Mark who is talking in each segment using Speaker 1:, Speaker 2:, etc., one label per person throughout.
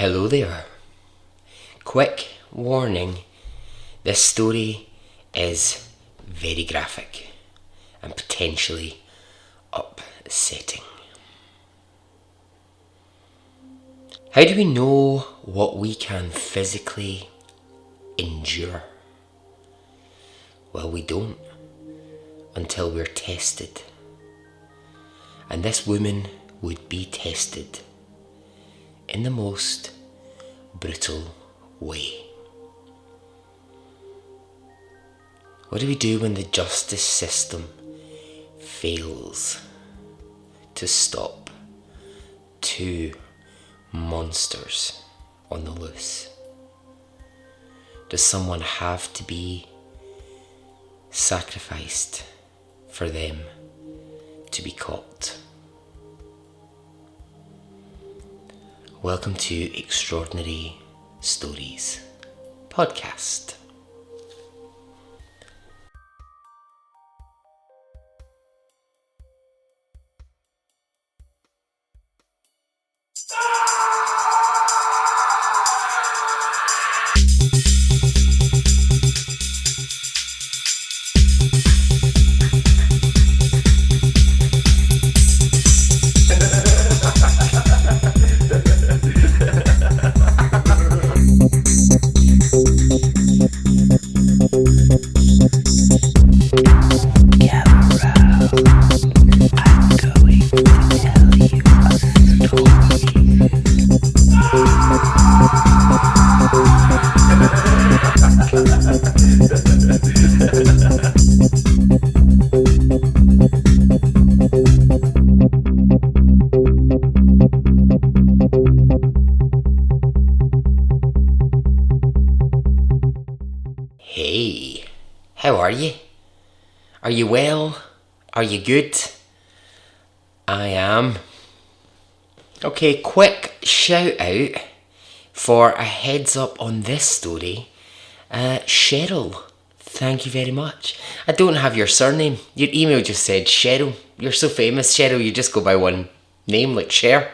Speaker 1: Hello there. Quick warning, this story is very graphic and potentially upsetting. How do we know what we can physically endure? Well, we don't until we're tested. And this woman would be tested in the most brutal way. What do we do when the justice system fails to stop two monsters on the loose? Does someone have to be sacrificed for them to be caught? Welcome to Extraordinary Stories Podcast. Hey, how are you? Are you well? Are you good? I am. Okay, quick shout out for a heads up on this story. Cheryl, thank you very much. I don't have your surname. Your email just said Cheryl. You're so famous, Cheryl, you just go by one name like Cher.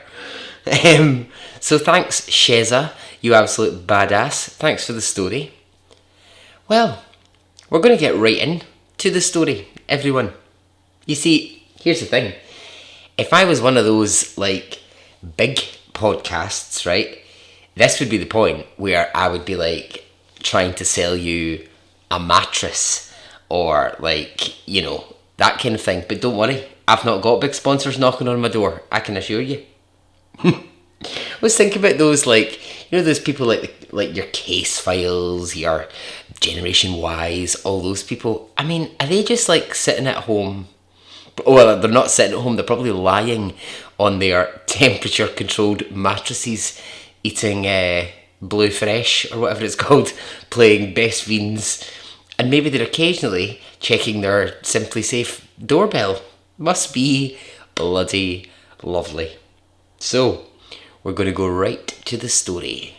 Speaker 1: So thanks, Sheza, you absolute badass. Thanks for the story. Well, we're going to get right into the story, everyone. You see, here's the thing. If I was one of those, big podcasts, right, this would be the point where I would be, trying to sell you a mattress or, that kind of thing. But don't worry, I've not got big sponsors knocking on my door, I can assure you. Let's think about those, those people like your Case Files, your Generation Ys, all those people. I mean, are they just sitting at home? Well, they're not sitting at home, they're probably lying on their temperature controlled mattresses, eating Blue Fresh or whatever it's called, playing Best Fiends, and maybe they're occasionally checking their Simply Safe doorbell. Must be bloody lovely. So, we're going to go right to the story.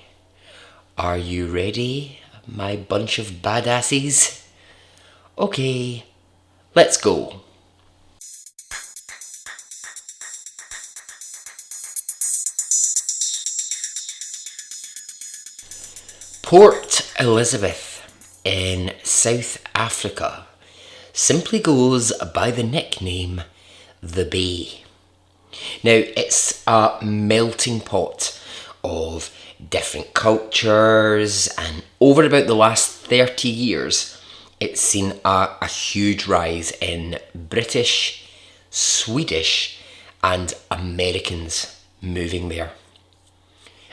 Speaker 1: Are you ready, my bunch of badasses? Okay, let's go. Port Elizabeth in South Africa simply goes by the nickname The Bay. Now, it's a melting pot of different cultures, and over about the last 30 years, it's seen a huge rise in British, Swedish, and Americans moving there.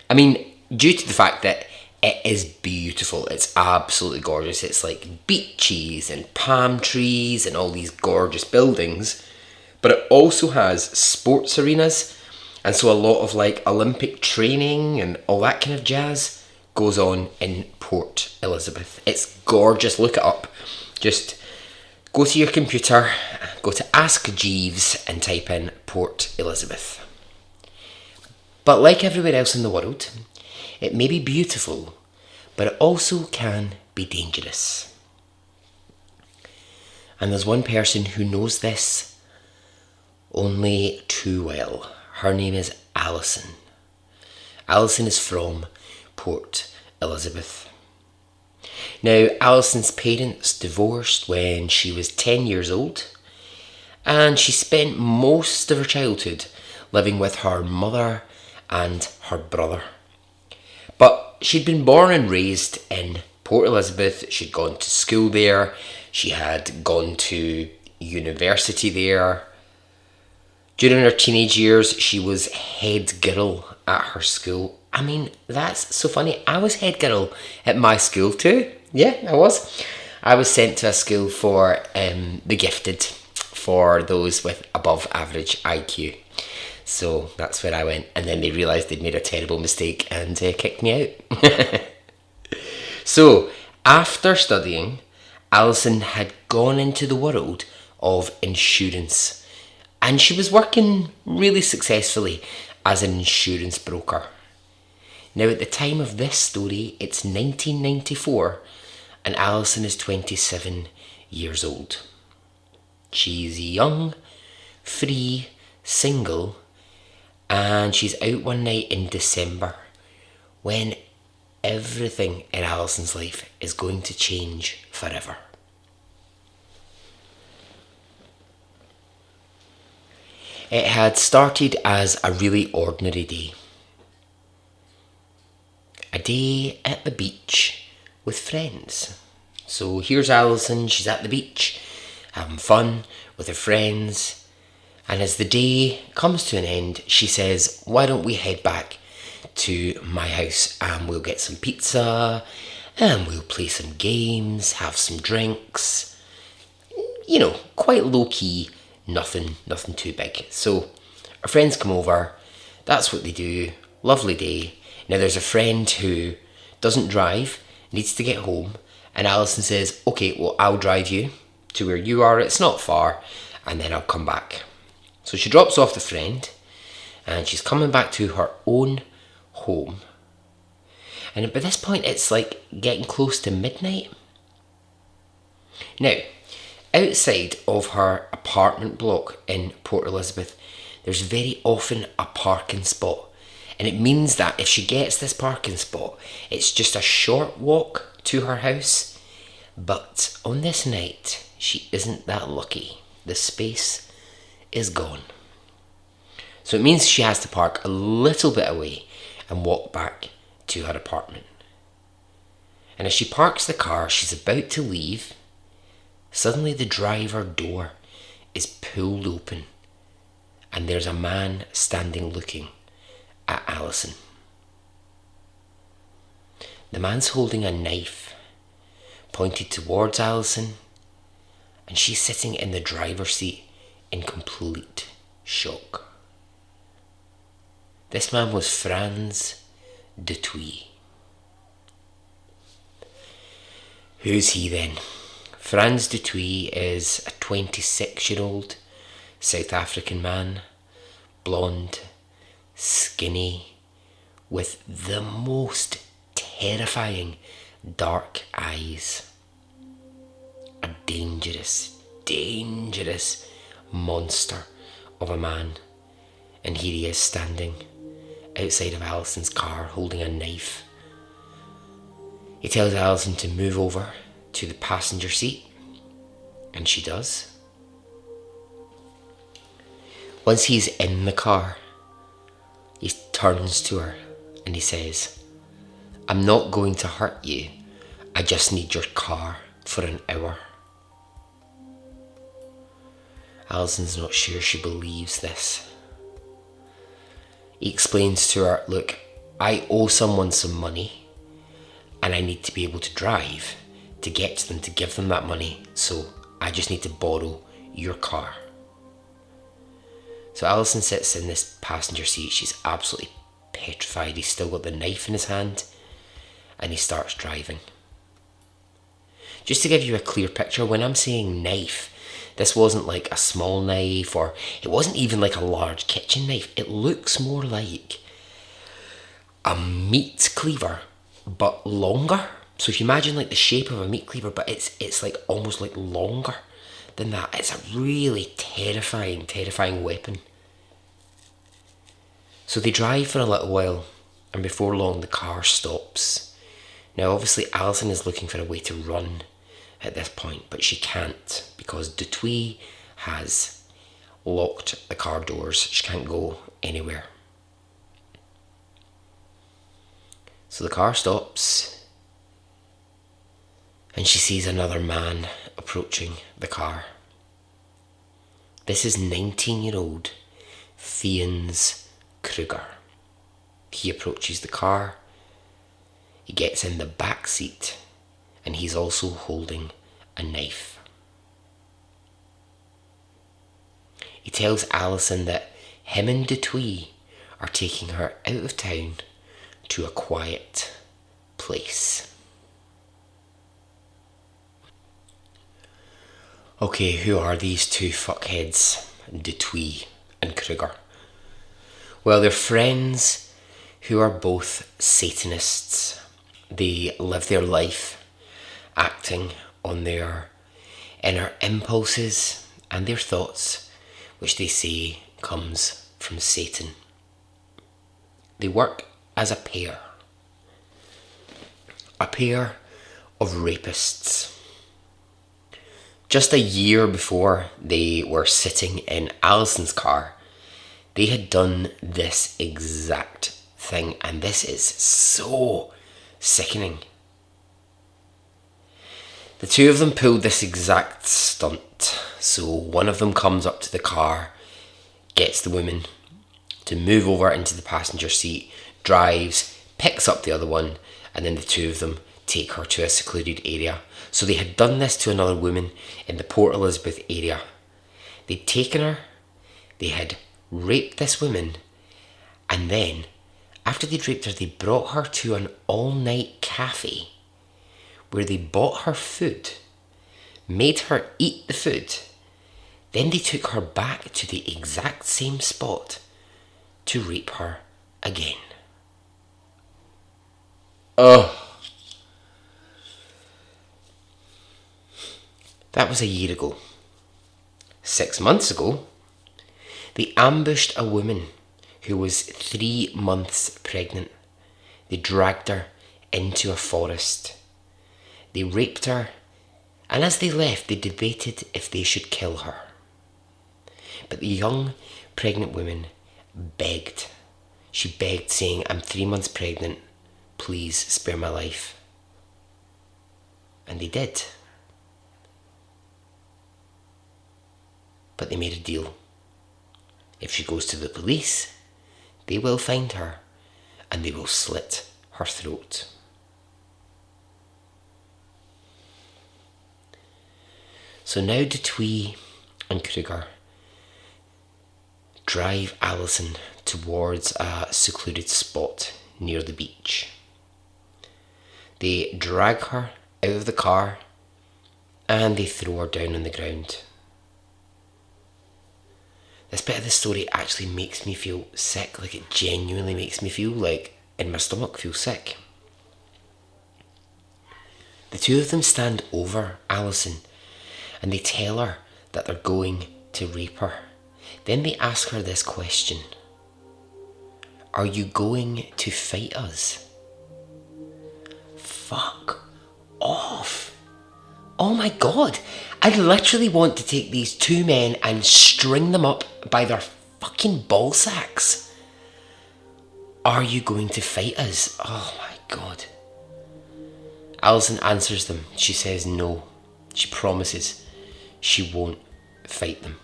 Speaker 1: I mean, due to the fact that it is beautiful, it's absolutely gorgeous. It's beaches and palm trees and all these gorgeous buildings. But it also has sports arenas, and so a lot of Olympic training and all that kind of jazz goes on in Port Elizabeth. It's gorgeous, look it up. Just go to your computer, go to Ask Jeeves and type in Port Elizabeth. But like everywhere else in the world, it may be beautiful, but it also can be dangerous. And there's one person who knows this only too well. Her name is Alison. Alison is from Port Elizabeth. Now, Alison's parents divorced when she was 10 years old, and she spent most of her childhood living with her mother and her brother. But she'd been born and raised in Port Elizabeth. She'd gone to school there. She had gone to university there. During her teenage years, she was head girl at her school. I mean, that's so funny. I was head girl at my school too. Yeah, I was. I was sent to a school for the gifted, for those with above average IQ. So that's where I went. And then they realised they'd made a terrible mistake and kicked me out. So, after studying, Alison had gone into the world of insurance. And she was working really successfully as an insurance broker. Now, at the time of this story, it's 1994, and Alison is 27 years old. She's young, free, single, and she's out one night in December when everything in Alison's life is going to change forever. It had started as a really ordinary day. A day at the beach with friends. So here's Alison, she's at the beach, having fun with her friends. And as the day comes to an end, she says, why don't we head back to my house and we'll get some pizza and we'll play some games, have some drinks. You know, quite low key, nothing too big. So our friends come over, that's what they do, lovely day. Now there's a friend who doesn't drive, needs to get home, and Alison says, okay, well I'll drive you to where you are, it's not far, and then I'll come back. So she drops off the friend, and she's coming back to her own home. And by this point, it's like getting close to midnight. Now, outside of her apartment block in Port Elizabeth, there's very often a parking spot. And it means that if she gets this parking spot, it's just a short walk to her house. But on this night, she isn't that lucky. The space is gone. So it means she has to park a little bit away and walk back to her apartment. And as she parks the car, she's about to leave. Suddenly the driver door is pulled open and there's a man standing looking at Alison. The man's holding a knife pointed towards Alison, and she's sitting in the driver's seat in complete shock. This man was Frans de Twee. Who's he then? Frans de Twee is a 26-year-old South African man, blonde, skinny, with the most terrifying dark eyes. A dangerous monster of a man. And here he is standing outside of Alison's car holding a knife. He tells Alison to move over to the passenger seat, and she does. Once he's in the car, he turns to her and he says, I'm not going to hurt you, I just need your car for an hour. Alison's not sure she believes this. He explains to her, look, I owe someone some money and I need to be able to drive to get to them, to give them that money, so I just need to borrow your car. So Alison sits in this passenger seat. She's absolutely petrified. He's still got the knife in his hand and he starts driving. Just to give you a clear picture, when I'm saying knife, this wasn't like a small knife, or it wasn't even like a large kitchen knife. It looks more like a meat cleaver, but longer. So if you imagine like the shape of a meat cleaver, but it's like almost like longer than that. It's a really terrifying weapon. So they drive for a little while, and before long the car stops. Now obviously Alison is looking for a way to run at this point, but she can't because Dutuis has locked the car doors. She can't go anywhere. So the car stops and she sees another man approaching the car. This is 19-year-old Theuns Kruger. He approaches the car, he gets in the back seat, and he's also holding a knife. He tells Alison that him and Dutuis are taking her out of town to a quiet place. Okay, who are these two fuckheads, Dutuis and Kruger? Well, they're friends who are both Satanists. They live their life acting on their inner impulses and their thoughts, which they say comes from Satan. They work as a pair of rapists. Just a year before they were sitting in Alison's car, they had done this exact thing, and this is so sickening. The two of them pulled this exact stunt. So one of them comes up to the car, gets the woman to move over into the passenger seat, drives, picks up the other one, and then the two of them take her to a secluded area. So they had done this to another woman in the Port Elizabeth area. They'd taken her, they had raped this woman, and then after they'd raped her, they brought her to an all-night cafe where they bought her food, made her eat the food, then they took her back to the exact same spot to rape her again. Ugh. That was a year ago. 6 months ago, they ambushed a woman who was 3 months pregnant. They dragged her into a forest. They raped her, and as they left, they debated if they should kill her. But the young pregnant woman begged. She begged, saying, "I'm 3 months pregnant. Please spare my life." And they did. But they made a deal. If she goes to the police, they will find her and they will slit her throat. So now Dutuis and Kruger drive Alison towards a secluded spot near the beach. They drag her out of the car and they throw her down on the ground. This bit of the story actually makes me feel sick. Like, it genuinely makes me feel like in my stomach feel sick. The two of them stand over Alison and they tell her that they're going to rape her. Then they ask her this question: "Are you going to fight us?" Fuck off. Oh my god. I literally want to take these two men and string them up by their fucking ball sacks. Are you going to fight us? Oh my god. Alison answers them. She says no. She promises she won't fight them.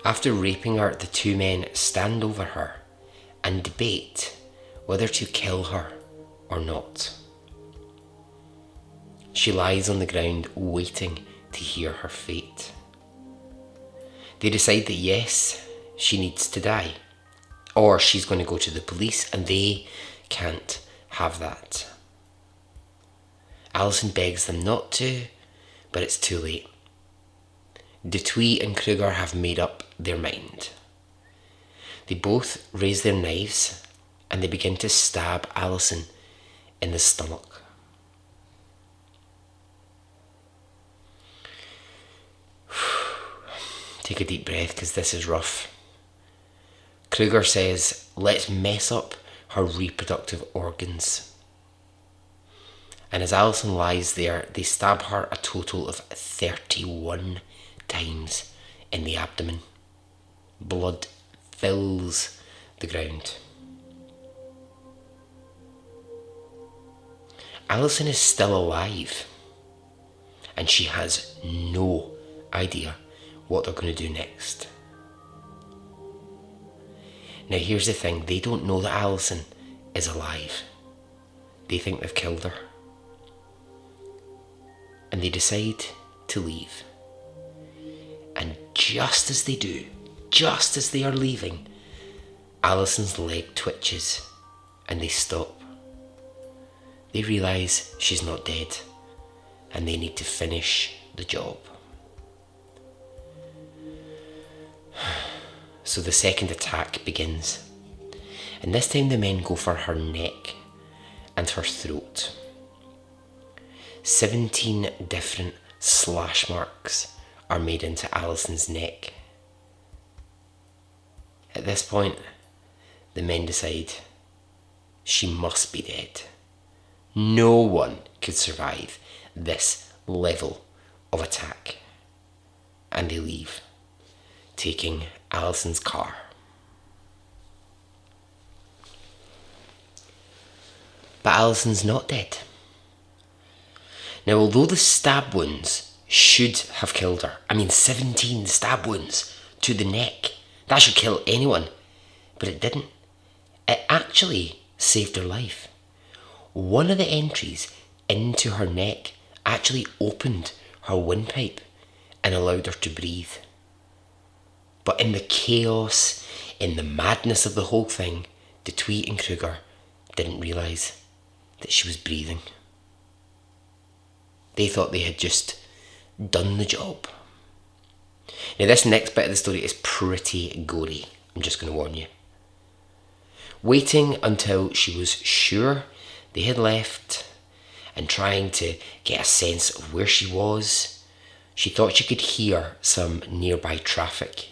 Speaker 1: After raping her, the two men stand over her and debate whether to kill her or not. She lies on the ground waiting to hear her fate. They decide that yes, she needs to die, or she's going to go to the police, and they can't have that. Alison begs them not to, but it's too late. Dutuis and Kruger have made up their mind. They both raise their knives and they begin to stab Alison in the stomach. Take a deep breath, because this is rough. Kruger says, let's mess up her reproductive organs. And as Alison lies there, they stab her a total of 31 times in the abdomen. Blood fills the ground. Alison is still alive, and she has no idea what they're going to do next. Now here's the thing, they don't know that Alison is alive. They think they've killed her. And they decide to leave. And just as they do, just as they are leaving, Alison's leg twitches and they stop. They realise she's not dead and they need to finish the job. So the second attack begins. And this time the men go for her neck and her throat. 17 different slash marks are made into Alison's neck. At this point, the men decide she must be dead. No one could survive this level of attack. And they leave, taking Alison's car. But Alison's not dead. Now, although the stab wounds should have killed her, 17 stab wounds to the neck, that should kill anyone, but it didn't. It actually saved her life. One of the entries into her neck actually opened her windpipe and allowed her to breathe. But in the chaos, in the madness of the whole thing, DeTweet and Kruger didn't realise that she was breathing. They thought they had just done the job. Now this next bit of the story is pretty gory, I'm just going to warn you. Waiting until she was sure they had left and trying to get a sense of where she was, she thought she could hear some nearby traffic.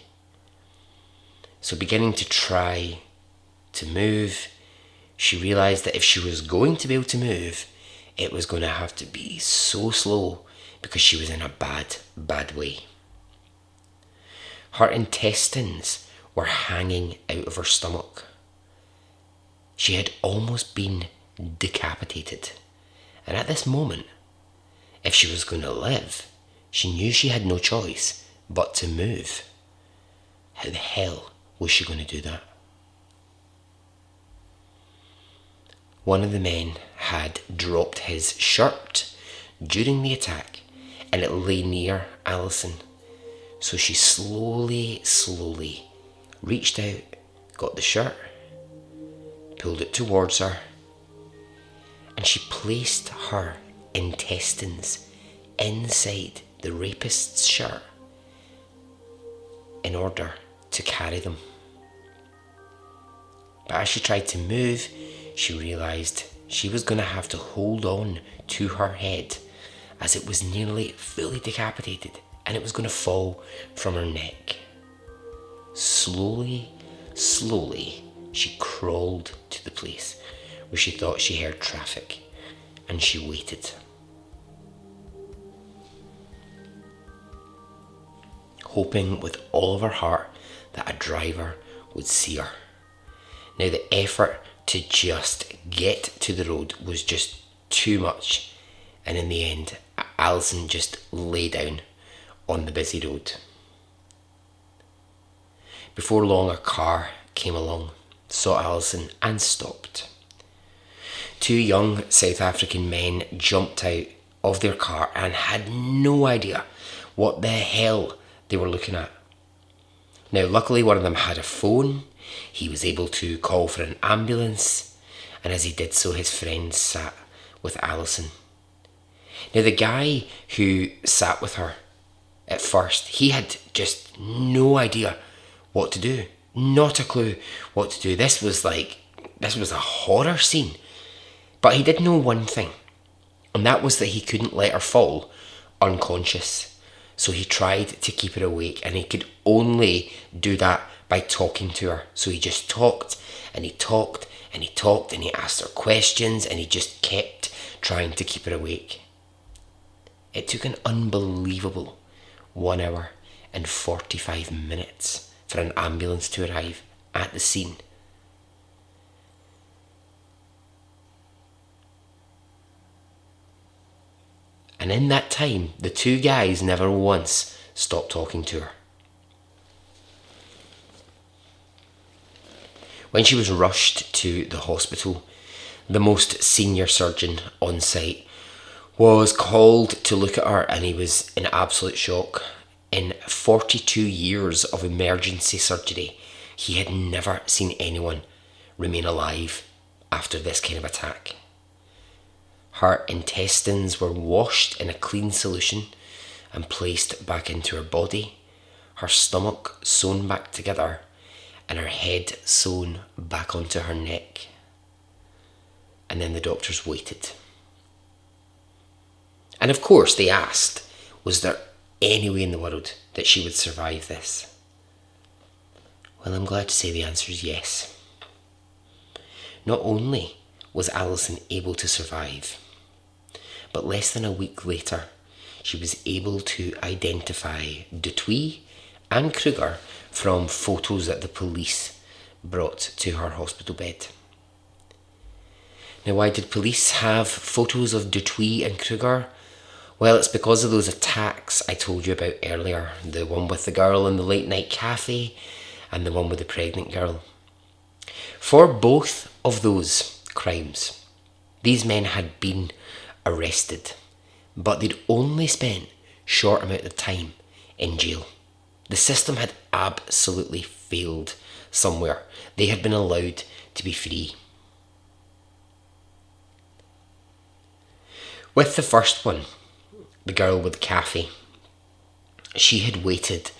Speaker 1: So beginning to try to move, she realised that if she was going to be able to move, it was going to have to be so slow because she was in a bad way. Her intestines were hanging out of her stomach. She had almost been decapitated. And at this moment, if she was going to live, she knew she had no choice but to move. How the hell was she going to do that? One of the men had dropped his shirt during the attack and it lay near Alison. So she slowly reached out, got the shirt, pulled it towards her, and she placed her intestines inside the rapist's shirt in order to carry them. But as she tried to move, she realised she was going to have to hold on to her head as it was nearly fully decapitated and it was going to fall from her neck. Slowly, she crawled to the place where she thought she heard traffic and she waited. Hoping with all of her heart that a driver would see her. Now the effort to just get to the road was just too much, and in the end Alison just lay down on the busy road. Before long a car came along, saw Alison and stopped. Two young South African men jumped out of their car and had no idea what the hell they were looking at. Now luckily one of them had a phone. He was able to call for an ambulance, and as he did so his friend sat with Alison. Now the guy who sat with her at first, he had just no idea what to do. Not a clue what to do. This was a horror scene. But he did know one thing, and that was that he couldn't let her fall unconscious. So he tried to keep her awake, and he could only do that by talking to her. So he just talked and he talked and he talked and he asked her questions and he just kept trying to keep her awake. It took an unbelievable 1 hour and 45 minutes for an ambulance to arrive at the scene. And in that time, the two guys never once stopped talking to her. When she was rushed to the hospital, the most senior surgeon on site was called to look at her, and he was in absolute shock. In 42 years of emergency surgery, he had never seen anyone remain alive after this kind of attack. Her intestines were washed in a clean solution and placed back into her body, her stomach sewn back together, and her head sewn back onto her neck. And then the doctors waited. And of course they asked, was there any way in the world that she would survive this? Well, I'm glad to say the answer is yes. Not only was Alison able to survive, but less than a week later, she was able to identify Dutoit and Kruger from photos that the police brought to her hospital bed. Now, why did police have photos of Dutoit and Kruger? Well, it's because of those attacks I told you about earlier. The one with the girl in the late night cafe and the one with the pregnant girl. For both of those crimes, these men had been arrested, but they'd only spent short amount of time in jail. The system had absolutely failed somewhere. They had been allowed to be free. With the first one, the girl with the cafe, she had waited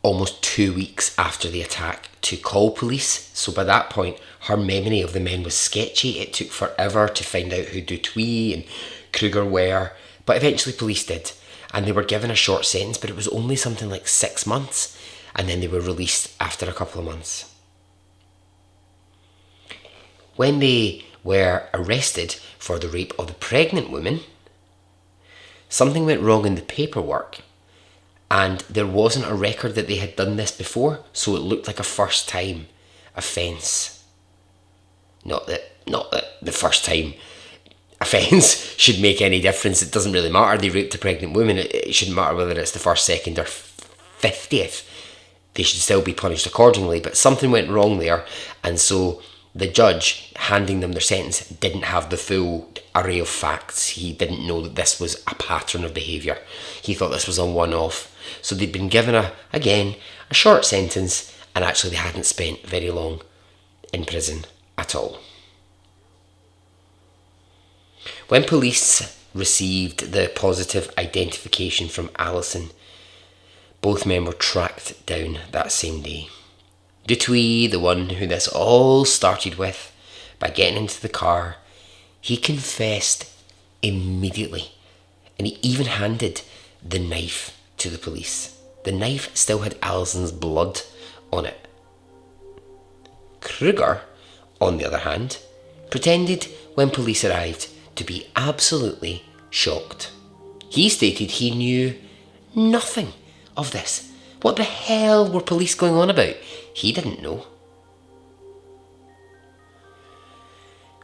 Speaker 1: almost 2 weeks after the attack to call police. So by that point, her memory of the men was sketchy. It took forever to find out who Dutoit and Kruger were, but eventually police did, and they were given a short sentence, but it was only something like 6 months, and then they were released after a couple of months. When they were arrested for the rape of the pregnant woman, something went wrong in the paperwork, and there wasn't a record that they had done this before, so it looked like a first time offence. Not that the first time offence should make any difference. It doesn't really matter. They raped a pregnant woman. It shouldn't matter whether it's the first, second or 50th. They should still be punished accordingly, but something went wrong there, and so the judge handing them their sentence didn't have the full array of facts. He didn't know that this was a pattern of behaviour. He thought this was a one-off. So they'd been given a short sentence, and actually they hadn't spent very long in prison at all. When police received the positive identification from Alison, both men were tracked down that same day. Dutoit, the one who this all started with, by getting into the car, he confessed immediately, and he even handed the knife to the police. The knife still had Alison's blood on it. Kruger, on the other hand, pretended when police arrived to be absolutely shocked. He stated he knew nothing of this. What the hell were police going on about? He didn't know.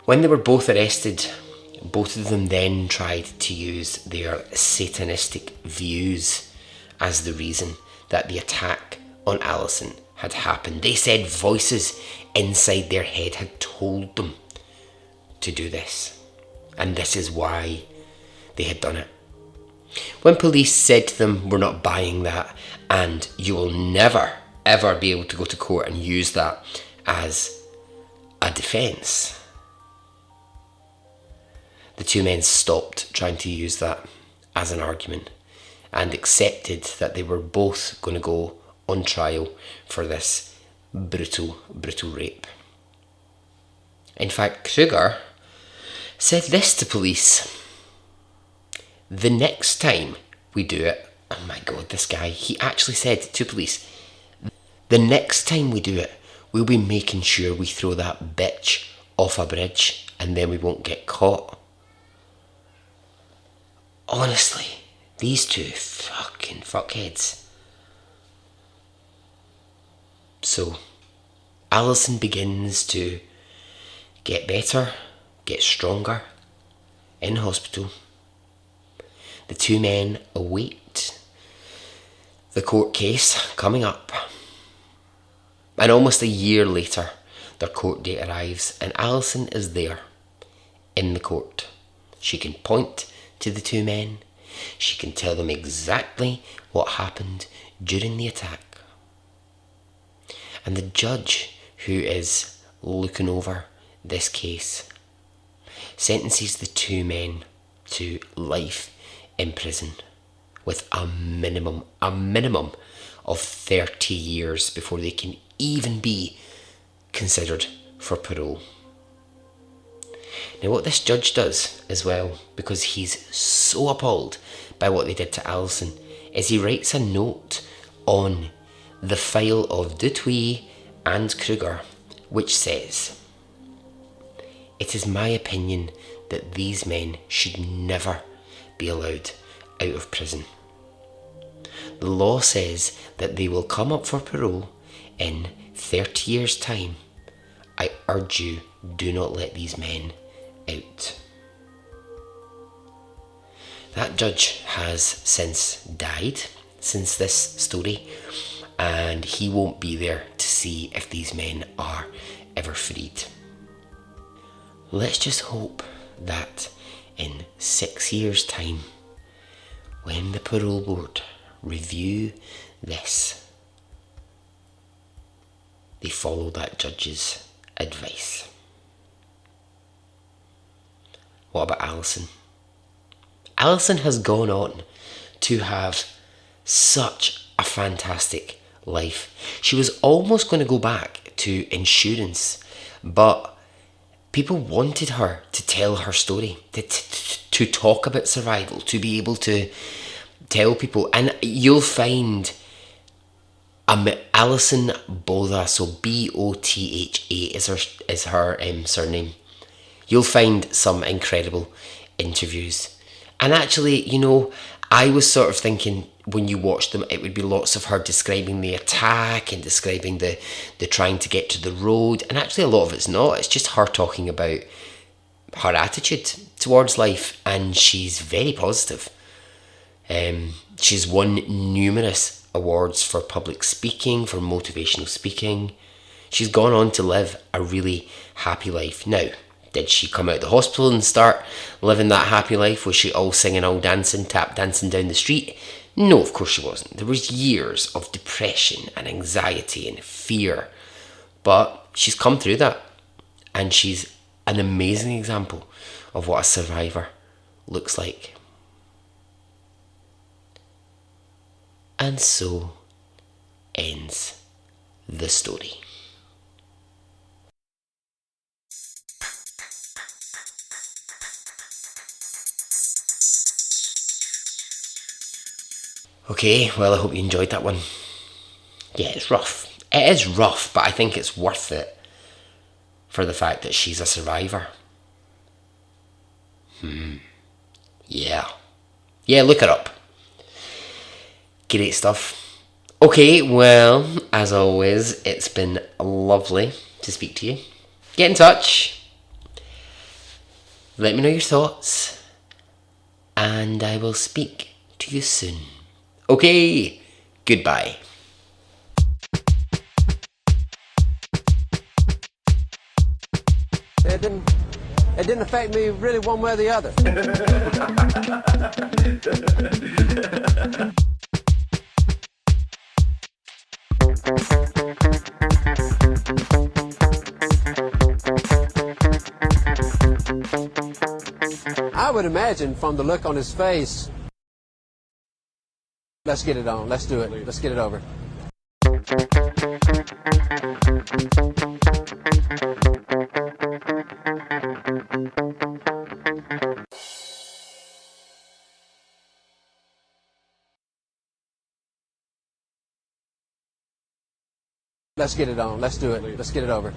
Speaker 1: When they were both arrested, both of them then tried to use their satanistic views as the reason that the attack on Alison had happened. They said voices inside their head had told them to do this, and this is why they had done it. When police said to them, "We're not buying that, and you will never ever be able to go to court and use that as a defence," the two men stopped trying to use that as an argument and accepted that they were both going to go on trial for this brutal rape. In fact, Kruger said this to police: "The next time we do it," oh my god, this guy, he actually said to police, The next time we do it, we'll be making sure we throw that bitch off a bridge and then we won't get caught. Honestly, these two fucking fuckheads. So, Alison begins to get better, get stronger, in hospital. The two men await the court case coming up. And almost a year later, their court date arrives and Alison is there in the court. She can point to the two men. She can tell them exactly what happened during the attack. And the judge who is looking over this case sentences the two men to life in prison with a minimum of 30 years before they can even be considered for parole. Now what this judge does as well, because he's so appalled by what they did to Alison, is he writes a note on the file of Dutoit and Kruger which says, "It is my opinion that these men should never be allowed out of prison. The law says that they will come up for parole in 30 years' time. I urge you, do not let these men out." That judge has since died, since this story, and he won't be there to see if these men are ever freed. Let's just hope that in 6 years' time, when the parole board review this, they follow that judge's advice. What about Alison? Alison has gone on to have such a fantastic life. She was almost going to go back to insurance, but people wanted her to tell her story, to talk about survival, to be able to tell people. And you'll find Alison Botha, so Botha is her surname. You'll find some incredible interviews. And actually, you know, I was sort of thinking when you watch them, it would be lots of her describing the attack and describing the trying to get to the road. And actually a lot of it's not. It's just her talking about her attitude towards life. And she's very positive. She's won numerous awards for public speaking, for motivational speaking. She's gone on to live a really happy life. Now, did she come out of the hospital and start living that happy life? Was she all singing, all dancing, tap dancing down the street? No, of course she wasn't. There was years of depression and anxiety and fear. But she's come through that. And she's an amazing example of what a survivor looks like. And so ends the story. Okay, well, I hope you enjoyed that one. Yeah, it's rough. It is rough, but I think it's worth it for the fact that she's a survivor. Yeah. Yeah, look it up. Great stuff. Okay, well, as always, it's been lovely to speak to you. Get in touch. Let me know your thoughts. And I will speak to you soon. Okay, goodbye.
Speaker 2: It didn't affect me really one way or the other. I would imagine from the look on his face. Let's get it on. Let's do it. Let's get it over. Let's get it on. Let's do it. Let's get it over.